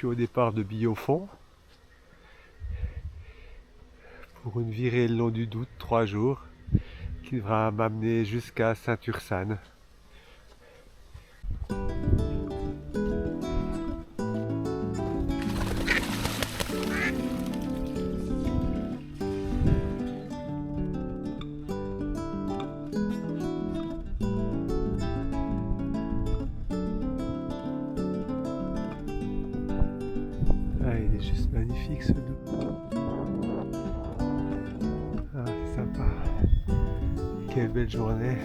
suis au départ de Billaud-Font pour une virée le long du Doubs, 3 jours, qui devra m'amener jusqu'à Saint-Ursanne. Ah, il est juste magnifique ce Doubs. Ah, c'est sympa. Quelle belle journée.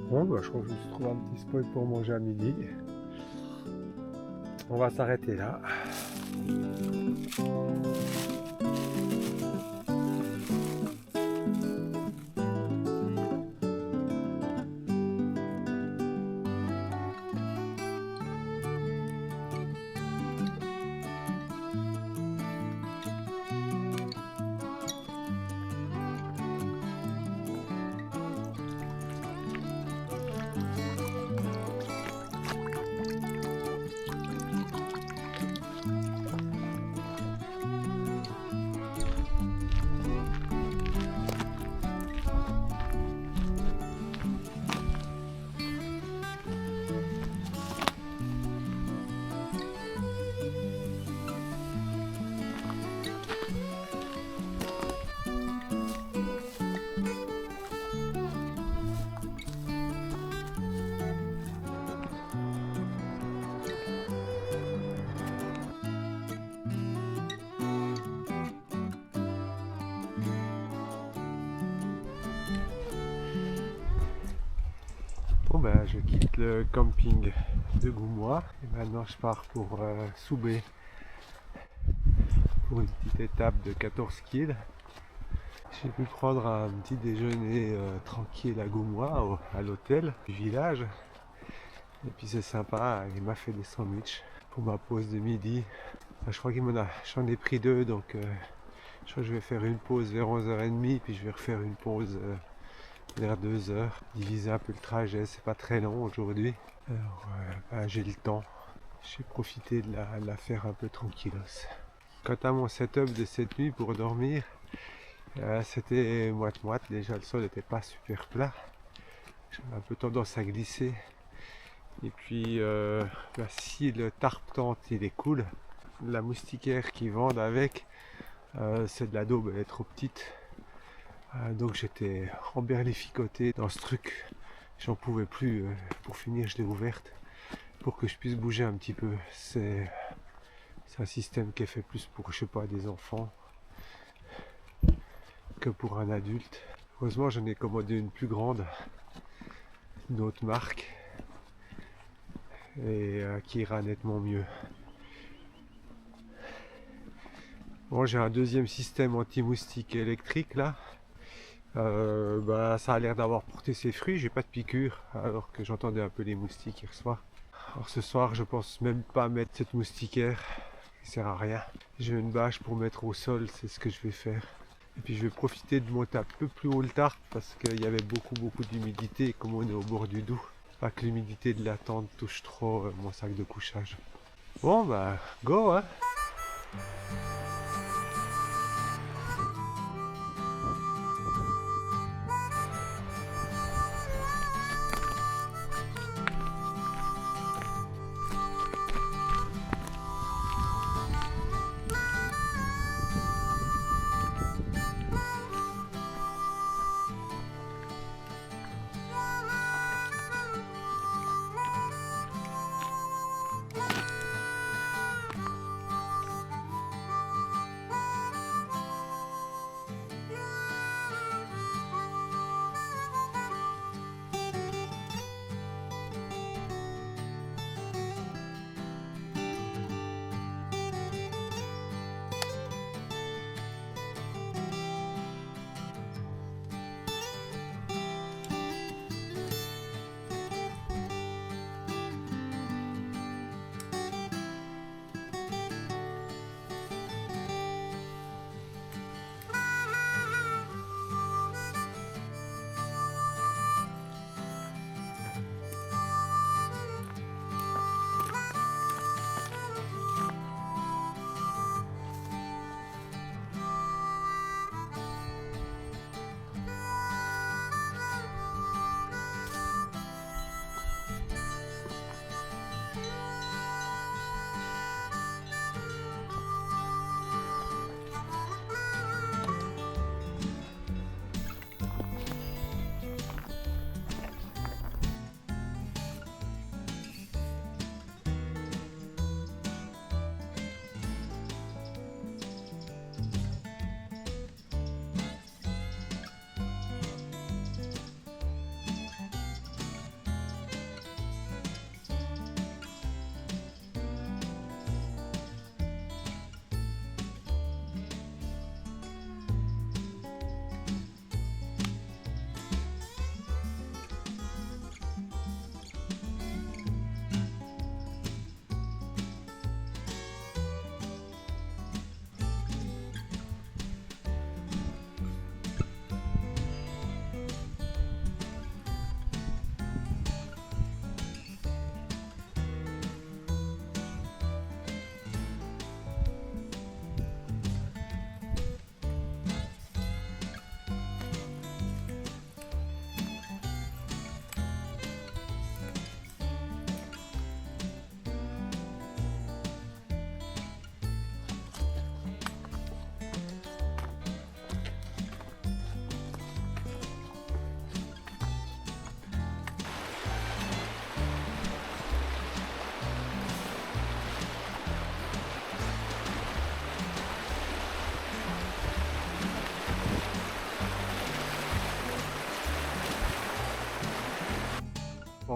Bon, bah, je crois que je me suis trouvé un petit spot pour manger à midi. On va s'arrêter là. Bon ben je quitte le camping de Goumois et maintenant je pars pour Soubé pour une petite étape de 14 km. J'ai pu prendre un petit déjeuner tranquille à Goumois à l'hôtel du village et puis c'est sympa, il m'a fait des sandwichs pour ma pause de midi. Je crois j'en ai pris 2 donc je crois que je vais faire une pause vers 11h30 puis je vais refaire une pause vers 2h, diviser un peu le trajet, c'est pas très long aujourd'hui. Alors j'ai le temps, j'ai profité de la faire un peu tranquillos. Quant à mon setup de cette nuit pour dormir, c'était moite-moite, déjà le sol n'était pas super plat, j'avais un peu tendance à glisser. Et puis si le tarp tente il est cool, la moustiquaire qu'ils vendent avec, c'est de la daube, elle est trop petite. Donc j'étais emberlificoté dans ce truc, j'en pouvais plus. Pour finir, je l'ai ouverte pour que je puisse bouger un petit peu. C'est un système qui est fait plus pour, je sais pas, des enfants que pour un adulte. Heureusement, j'en ai commandé une plus grande, une autre marque, et qui ira nettement mieux. Bon, j'ai un deuxième système anti-moustique électrique là. Ça a l'air d'avoir porté ses fruits, j'ai pas de piqûre alors que j'entendais un peu les moustiques hier soir. Alors ce soir je pense même pas mettre cette moustiquaire, ça sert à rien. J'ai une bâche pour mettre au sol, c'est ce que je vais faire. Et puis je vais profiter de monter un peu plus haut le tarp parce qu'il y avait beaucoup d'humidité comme on est au bord du Doubs. Pas que l'humidité de la tente touche trop mon sac de couchage. Bon bah go hein.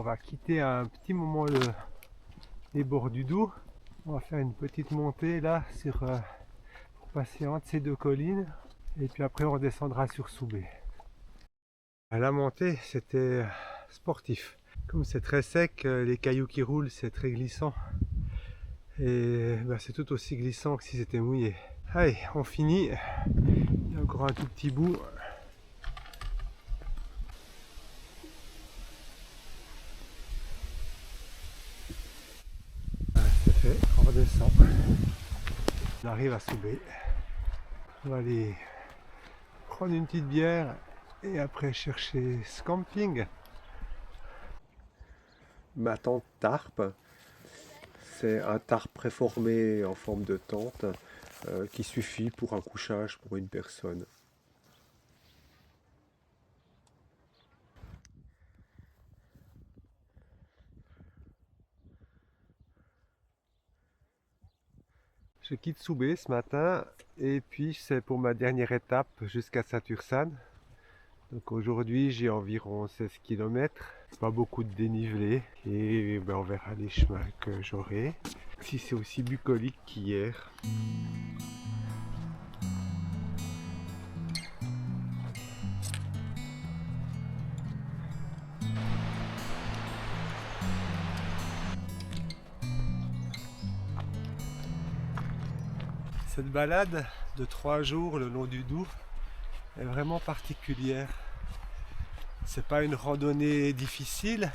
on va quitter un petit moment les bords du Doubs. On va faire une petite montée là pour passer entre ces deux collines. Et puis après on redescendra sur Soubé. À la montée c'était sportif. Comme c'est très sec, les cailloux qui roulent, c'est très glissant. Et c'est tout aussi glissant que si c'était mouillé. Allez, on finit. Il y a encore un tout petit bout. C'est fait, on redescend. On arrive à Soubé. On va aller prendre une petite bière et après chercher ce camping. Ma tente tarpe, c'est un tarpe préformé en forme de tente qui suffit pour un couchage pour une personne. Je quitte Soubé ce matin et puis c'est pour ma dernière étape jusqu'à Saint-Ursanne. Donc aujourd'hui j'ai environ 16 km, pas beaucoup de dénivelé et on verra les chemins que j'aurai. Si c'est aussi bucolique qu'hier. Cette balade de 3 jours le long du Doubs est vraiment particulière. C'est pas une randonnée difficile.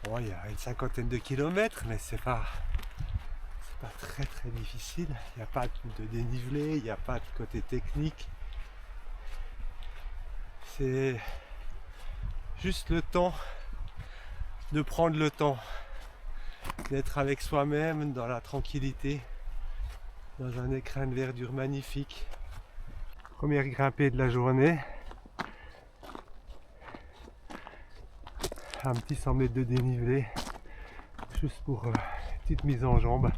Bon, il y a une cinquantaine de kilomètres, mais c'est pas très très difficile. Il n'y a pas de dénivelé, il n'y a pas de côté technique. C'est juste le temps de prendre le temps, d'être avec soi-même dans la tranquillité, dans un écrin de verdure magnifique. Première grimpée de la journée. Un petit 100 mètres de dénivelé, juste pour une petite mise en jambe.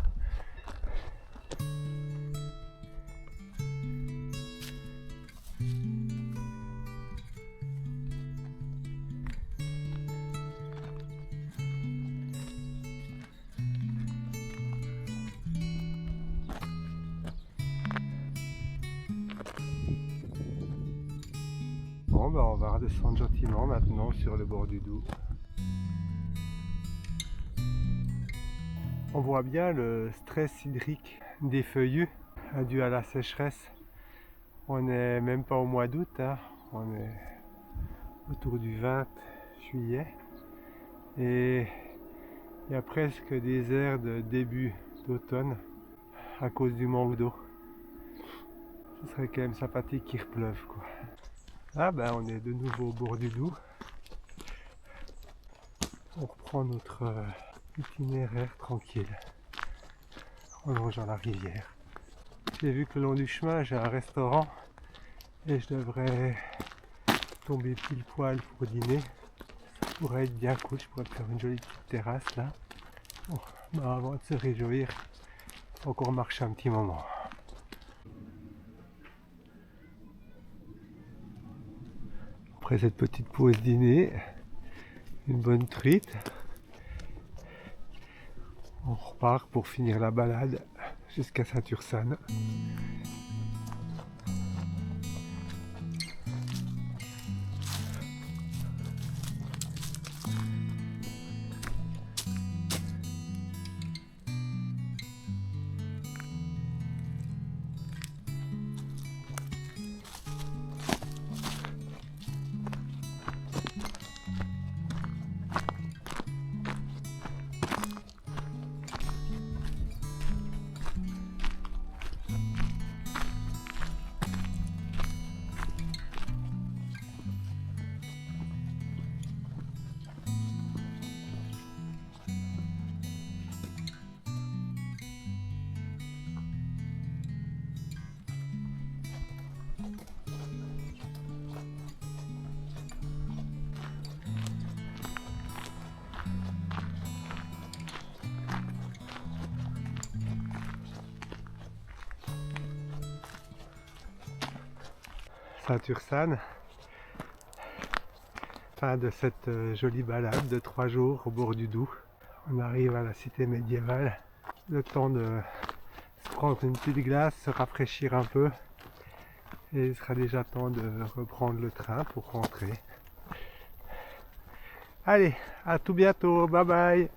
Bon, on va redescendre gentiment maintenant sur le bord du Doubs. On voit bien le stress hydrique des feuillus dû à la sécheresse. On n'est même pas au mois d'août, hein. On est autour du 20 juillet et il y a presque des airs de début d'automne à cause du manque d'eau. Ce serait quand même sympathique qu'il repleuve, quoi. Ah on est de nouveau au bord du Doubs. On reprend notre itinéraire tranquille en longeant la rivière. J'ai vu que le long du chemin j'ai un restaurant et je devrais tomber pile poil pour dîner. Ça pourrait être bien cool, je pourrais faire une jolie petite terrasse là. Bon, avant de se réjouir, il faut encore marcher un petit moment. Après cette petite pause dîner, une bonne truite. On repart pour finir la balade jusqu'à Saint-Ursanne. Saint-Ursanne, Fin de cette jolie balade de 3 jours au bord du Doubs. On arrive à la cité médiévale. Le temps de se prendre une petite glace, se rafraîchir un peu. Et il sera déjà temps de reprendre le train pour rentrer. Allez, à tout bientôt, bye bye!